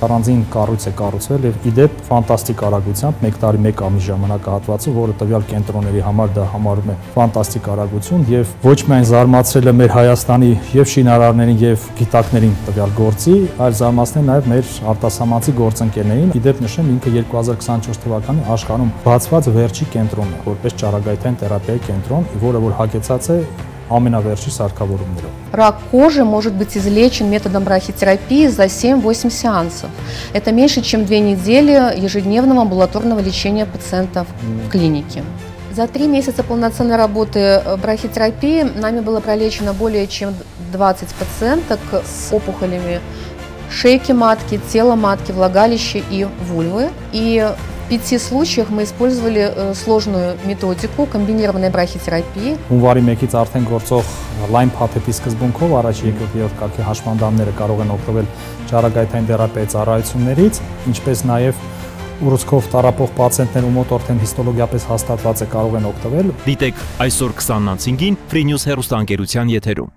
Առանձին կառույց է կառուցվել եւ իդեպ ֆանտաստիկ արագությամբ 1 տարի 1 ամիս ժամանակահատվածով, որը տվյալ կենտրոնների համար դա համարում է ֆանտաստիկ արագություն եւ ոչ միայն զարմացրել է մեր Հայաստանի եւ շինարարներին եւ գիտակներին տվյալ գործի, այլ զարմացնել նաեւ մեր արտասահմանցի գործընկերներին։ Իդեպ նշեմ, ինքը 2024 թվականի աշխարհում բացված վերջի кенտրոնն է, որպես ճառագայթային թերապիայի կենտրոն, որը որ հագեցած է ամենավերջի սարքավորումներով։ Рак кожи может быть излечен методом брахитерапии за 7-8 сеансов. Это меньше, чем 2 недели ежедневного амбулаторного лечения пациентов в клинике. За 3 месяца полноценной работы брахитерапии нами было пролечено более чем 20 пациенток с опухолями шейки матки, тела матки, влагалища и вульвы. И в 5 случаях мы использовали сложную методику комбинированной брахитерапии. Հունվարի 1-ից արդեն գործող լայն փաթեթի սկզբունքով առաջի եկող երրորդ կարգի հաշմանդամները կարող են օգտվել ճառագայթային թերապիայի ծառայություններից, ինչպես նաև ուռուցքով տառապող պացիենտներ, ում մոտ արդեն հիստոլոգիապես հաստատված է, կարող են օգտվել։ Դիտեք այսօր 20:05-ին Free News հեռուստաընկերության եթերում։